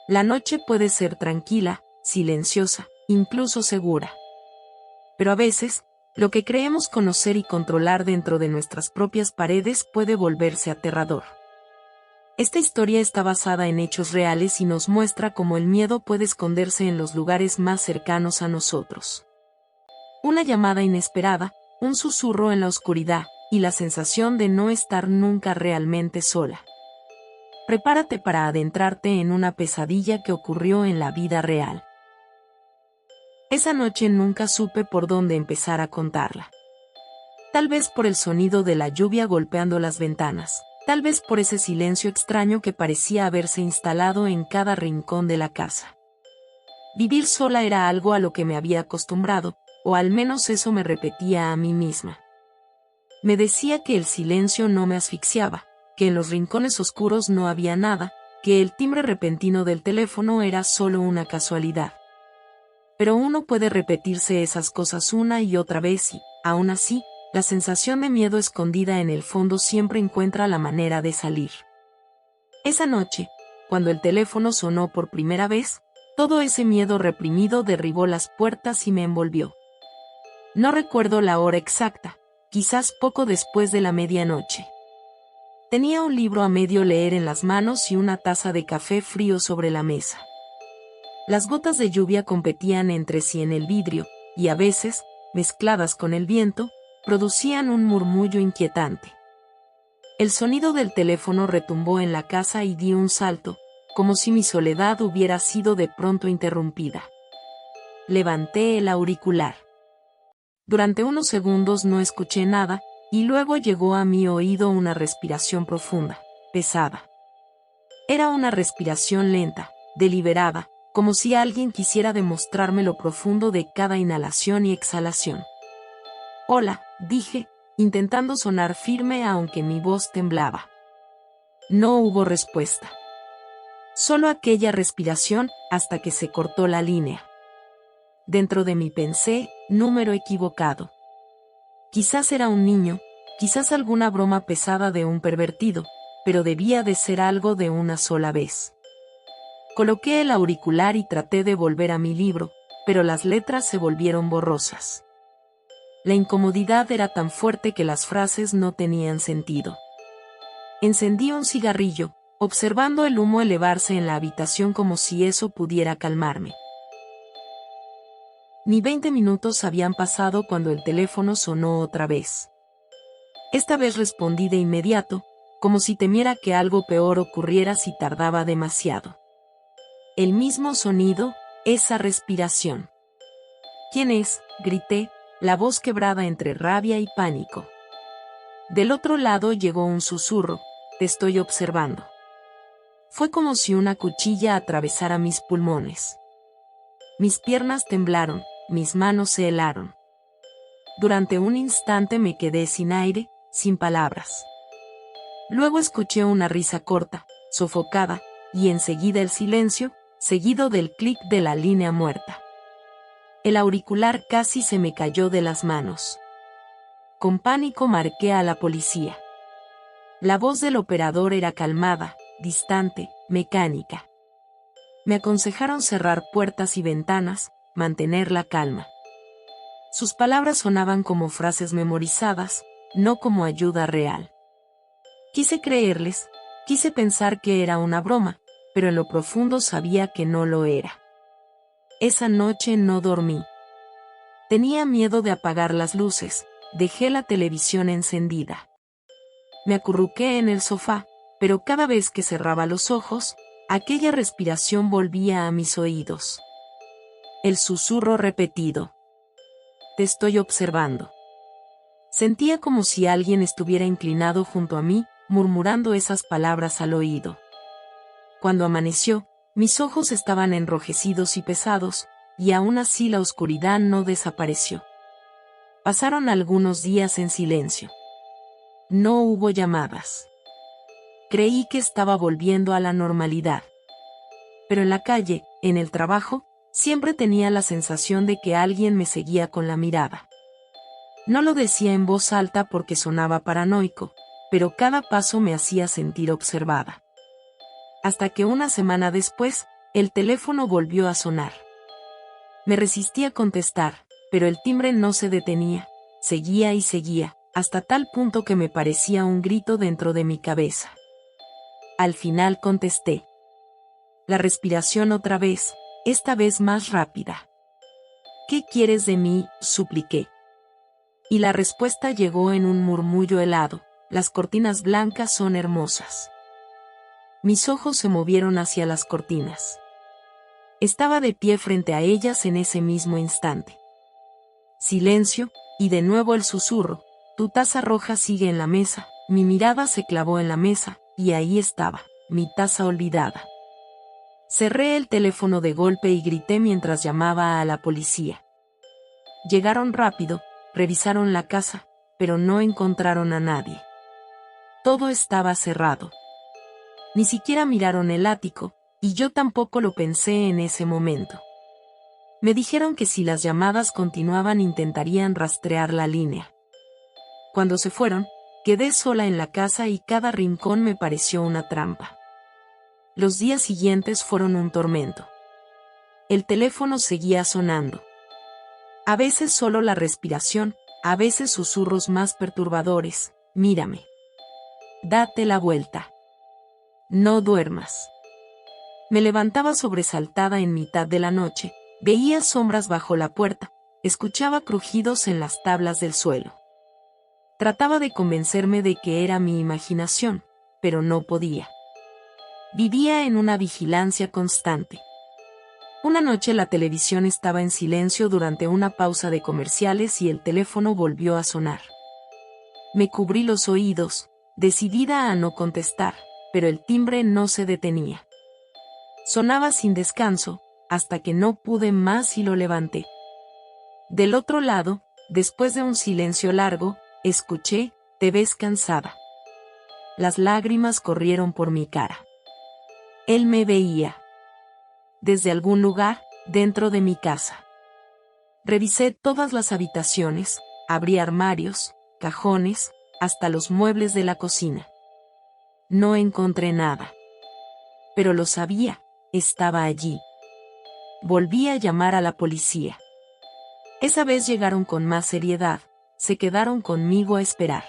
La noche puede ser tranquila, silenciosa, incluso segura. Pero a veces, lo que creemos conocer y controlar dentro de nuestras propias paredes puede volverse aterrador. Esta historia está basada en hechos reales y nos muestra cómo el miedo puede esconderse en los lugares más cercanos a nosotros. Una llamada inesperada, un susurro en la oscuridad, y la sensación de no estar nunca realmente sola. Prepárate para adentrarte en una pesadilla que ocurrió en la vida real. Esa noche nunca supe por dónde empezar a contarla. Tal vez por el sonido de la lluvia golpeando las ventanas, tal vez por ese silencio extraño que parecía haberse instalado en cada rincón de la casa. Vivir sola era algo a lo que me había acostumbrado, o al menos eso me repetía a mí misma. Me decía que el silencio no me asfixiaba, que en los rincones oscuros no había nada, que el timbre repentino del teléfono era solo una casualidad. Pero uno puede repetirse esas cosas una y otra vez y, aún así, la sensación de miedo escondida en el fondo siempre encuentra la manera de salir. Esa noche, cuando el teléfono sonó por primera vez, todo ese miedo reprimido derribó las puertas y me envolvió. No recuerdo la hora exacta, quizás poco después de la medianoche. Tenía un libro a medio leer en las manos y una taza de café frío sobre la mesa. Las gotas de lluvia competían entre sí en el vidrio, y a veces, mezcladas con el viento, producían un murmullo inquietante. El sonido del teléfono retumbó en la casa y di un salto, como si mi soledad hubiera sido de pronto interrumpida. Levanté el auricular. Durante unos segundos no escuché nada, y luego llegó a mi oído una respiración profunda, pesada. Era una respiración lenta, deliberada, como si alguien quisiera demostrarme lo profundo de cada inhalación y exhalación. «Hola», dije, intentando sonar firme aunque mi voz temblaba. No hubo respuesta. Solo aquella respiración hasta que se cortó la línea. Dentro de mí pensé, número equivocado. Quizás era un niño, quizás alguna broma pesada de un pervertido, pero debía de ser algo de una sola vez. Coloqué el auricular y traté de volver a mi libro, pero las letras se volvieron borrosas. La incomodidad era tan fuerte que las frases no tenían sentido. Encendí un cigarrillo, observando el humo elevarse en la habitación como si eso pudiera calmarme. Ni 20 minutos habían pasado cuando el teléfono sonó otra vez. Esta vez respondí de inmediato, como si temiera que algo peor ocurriera si tardaba demasiado. El mismo sonido, esa respiración. «¿Quién es?», grité, la voz quebrada entre rabia y pánico. Del otro lado llegó un susurro: «Te estoy observando». Fue como si una cuchilla atravesara mis pulmones. Mis piernas temblaron, mis manos se helaron. Durante un instante me quedé sin aire, sin palabras. Luego escuché una risa corta, sofocada, y enseguida el silencio, seguido del clic de la línea muerta. El auricular casi se me cayó de las manos. Con pánico marqué a la policía. La voz del operador era calmada, distante, mecánica. Me aconsejaron cerrar puertas y ventanas, mantener la calma. Sus palabras sonaban como frases memorizadas, no como ayuda real. Quise creerles, quise pensar que era una broma, pero en lo profundo sabía que no lo era. Esa noche no dormí. Tenía miedo de apagar las luces, dejé la televisión encendida. Me acurruqué en el sofá, pero cada vez que cerraba los ojos, aquella respiración volvía a mis oídos. El susurro repetido: «Te estoy observando». Sentía como si alguien estuviera inclinado junto a mí, murmurando esas palabras al oído. Cuando amaneció, mis ojos estaban enrojecidos y pesados, y aún así la oscuridad no desapareció. Pasaron algunos días en silencio. No hubo llamadas. Creí que estaba volviendo a la normalidad. Pero en la calle, en el trabajo, siempre tenía la sensación de que alguien me seguía con la mirada. No lo decía en voz alta porque sonaba paranoico, pero cada paso me hacía sentir observada. Hasta que una semana después, El teléfono volvió a sonar. Me resistí a contestar, pero el timbre no se detenía, seguía y seguía, hasta tal punto que me parecía un grito dentro de mi cabeza. Al final contesté. La respiración otra vez, esta vez más rápida. ¿Qué quieres de mí?, supliqué. Y la respuesta llegó en un murmullo helado: las cortinas blancas son hermosas. Mis ojos se movieron hacia las cortinas. Estaba de pie frente a ellas en ese mismo instante. Silencio, y de nuevo el susurro: tu taza roja sigue en la mesa. Mi mirada se clavó en la mesa, y ahí estaba, mi taza olvidada. Cerré el teléfono de golpe y grité mientras llamaba a la policía. Llegaron rápido, revisaron la casa, pero no encontraron a nadie. Todo estaba cerrado. Ni siquiera miraron el ático, y yo tampoco lo pensé en ese momento. Me dijeron que si las llamadas continuaban intentarían rastrear la línea. Cuando se fueron, quedé sola en la casa y cada rincón me pareció una trampa. Los días siguientes fueron un tormento. El teléfono seguía sonando. A veces solo la respiración, a veces susurros más perturbadores: mírame. Date la vuelta. No duermas. Me levantaba sobresaltada en mitad de la noche, veía sombras bajo la puerta, escuchaba crujidos en las tablas del suelo. Trataba de convencerme de que era mi imaginación, pero no podía. Vivía en una vigilancia constante. Una noche la televisión estaba en silencio durante una pausa de comerciales y el teléfono volvió a sonar. Me cubrí los oídos, decidida a no contestar, pero el timbre no se detenía. Sonaba sin descanso, hasta que no pude más y lo levanté. Del otro lado, después de un silencio largo, escuché: te ves cansada. Las lágrimas corrieron por mi cara. Él me veía. Desde algún lugar, dentro de mi casa. Revisé todas las habitaciones, abrí armarios, cajones, hasta los muebles de la cocina. No encontré nada. Pero lo sabía, estaba allí. Volví a llamar a la policía. Esa vez llegaron con más seriedad, se quedaron conmigo a esperar.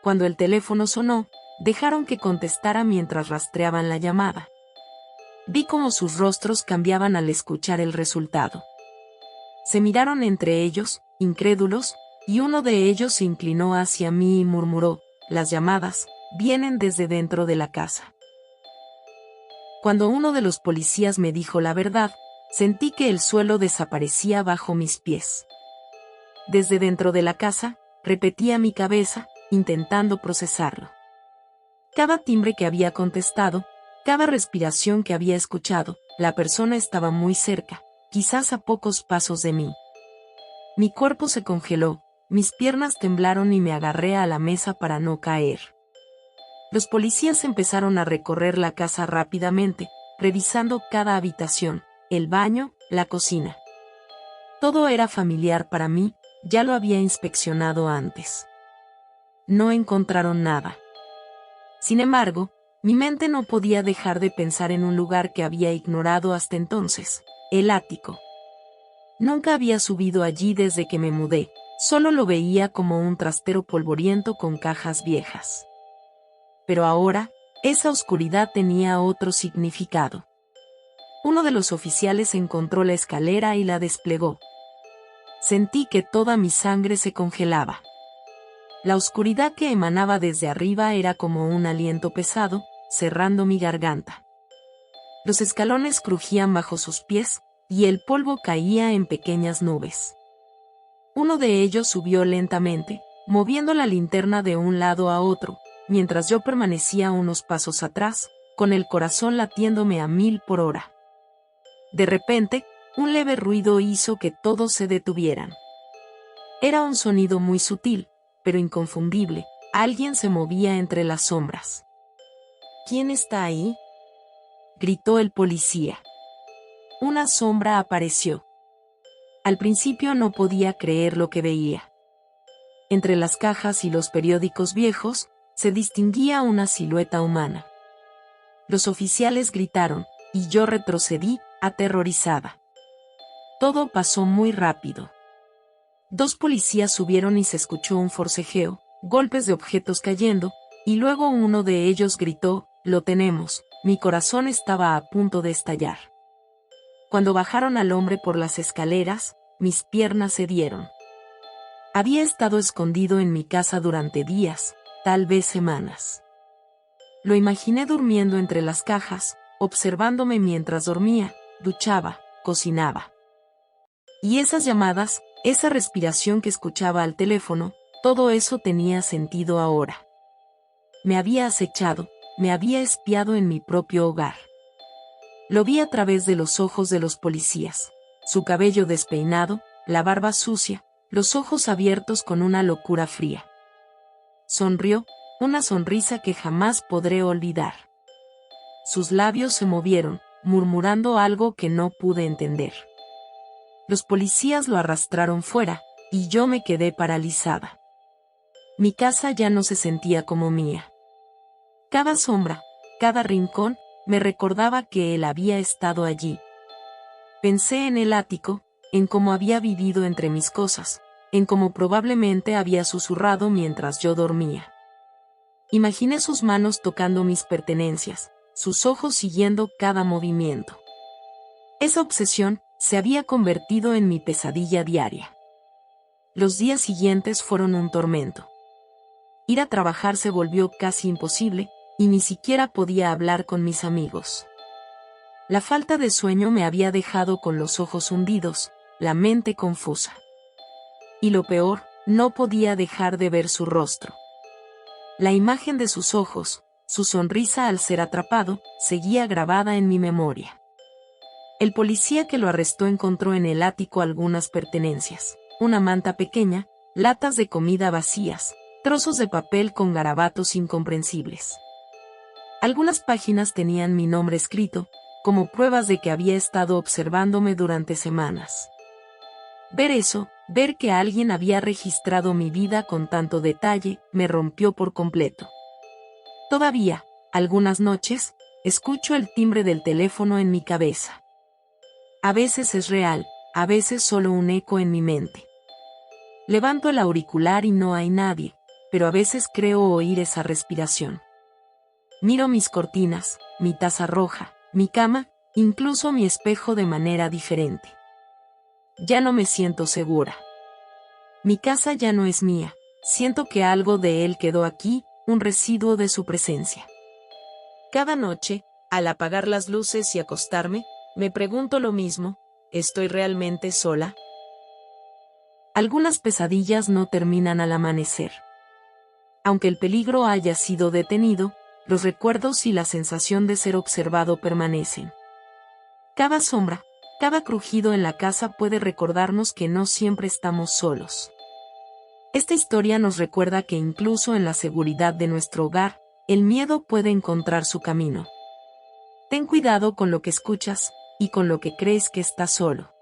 Cuando el teléfono sonó, dejaron que contestara mientras rastreaban la llamada. Vi cómo sus rostros cambiaban al escuchar el resultado. Se miraron entre ellos, incrédulos, y uno de ellos se inclinó hacia mí y murmuró: las llamadas vienen desde dentro de la casa. Cuando uno de los policías me dijo la verdad, sentí que el suelo desaparecía bajo mis pies. Desde dentro de la casa, repetía mi cabeza, intentando procesarlo. Cada timbre que había contestado, cada respiración que había escuchado, la persona estaba muy cerca, quizás a pocos pasos de mí. Mi cuerpo se congeló, mis piernas temblaron y me agarré a la mesa para no caer. Los policías empezaron a recorrer la casa rápidamente, revisando cada habitación, el baño, la cocina. Todo era familiar para mí, ya lo había inspeccionado antes. No encontraron nada. Sin embargo, mi mente no podía dejar de pensar en un lugar que había ignorado hasta entonces: el ático. Nunca había subido allí desde que me mudé, solo lo veía como un trastero polvoriento con cajas viejas. Pero ahora, esa oscuridad tenía otro significado. Uno de los oficiales encontró la escalera y la desplegó. Sentí que toda mi sangre se congelaba. La oscuridad que emanaba desde arriba era como un aliento pesado, cerrando mi garganta. Los escalones crujían bajo sus pies, y el polvo caía en pequeñas nubes. Uno de ellos subió lentamente, moviendo la linterna de un lado a otro, mientras yo permanecía unos pasos atrás, con el corazón latiéndome a 1000 por hora. De repente, un leve ruido hizo que todos se detuvieran. Era un sonido muy sutil, pero inconfundible: alguien se movía entre las sombras. ¿Quién está ahí?, gritó el policía. Una sombra apareció. Al principio no podía creer lo que veía. Entre las cajas y los periódicos viejos, se distinguía una silueta humana. Los oficiales gritaron: y yo retrocedí, aterrorizada. Todo pasó muy rápido. 2 policías subieron y se escuchó un forcejeo, golpes de objetos cayendo, y luego uno de ellos gritó, «Lo tenemos». Mi corazón estaba a punto de estallar. Cuando bajaron al hombre por las escaleras, mis piernas cedieron. Había estado escondido en mi casa durante días, tal vez semanas. Lo imaginé durmiendo entre las cajas, observándome mientras dormía, duchaba, cocinaba. Y esas llamadas, esa respiración que escuchaba al teléfono, todo eso tenía sentido ahora. Me había acechado, me había espiado en mi propio hogar. Lo vi a través de los ojos de los policías, su cabello despeinado, la barba sucia, los ojos abiertos con una locura fría. Sonrió, una sonrisa que jamás podré olvidar. Sus labios se movieron, murmurando algo que no pude entender. Los policías lo arrastraron fuera, y yo me quedé paralizada. Mi casa ya no se sentía como mía. Cada sombra, cada rincón, me recordaba que él había estado allí. Pensé en el ático, en cómo había vivido entre mis cosas, en cómo probablemente había susurrado mientras yo dormía. Imaginé sus manos tocando mis pertenencias, sus ojos siguiendo cada movimiento. Esa obsesión se había convertido en mi pesadilla diaria. Los días siguientes fueron un tormento. Ir a trabajar se volvió casi imposible, y ni siquiera podía hablar con mis amigos. La falta de sueño me había dejado con los ojos hundidos, la mente confusa. Y lo peor, no podía dejar de ver su rostro. La imagen de sus ojos, su sonrisa al ser atrapado, seguía grabada en mi memoria. El policía que lo arrestó encontró en el ático algunas pertenencias, una manta pequeña, latas de comida vacías, trozos de papel con garabatos incomprensibles. Algunas páginas tenían mi nombre escrito, como pruebas de que había estado observándome durante semanas. Ver eso, ver que alguien había registrado mi vida con tanto detalle, me rompió por completo. Todavía, algunas noches, escucho el timbre del teléfono en mi cabeza. A veces es real, a veces solo un eco en mi mente. Levanto el auricular y no hay nadie, pero a veces creo oír esa respiración. Miro mis cortinas, mi taza roja, mi cama, incluso mi espejo de manera diferente. Ya no me siento segura. Mi casa ya no es mía, siento que algo de él quedó aquí, un residuo de su presencia. Cada noche, al apagar las luces y acostarme, me pregunto lo mismo, ¿estoy realmente sola? Algunas pesadillas no terminan al amanecer. Aunque el peligro haya sido detenido, los recuerdos y la sensación de ser observado permanecen. Cada sombra, cada crujido en la casa puede recordarnos que no siempre estamos solos. Esta historia nos recuerda que incluso en la seguridad de nuestro hogar, el miedo puede encontrar su camino. Ten cuidado con lo que escuchas, y con lo que crees que estás solo.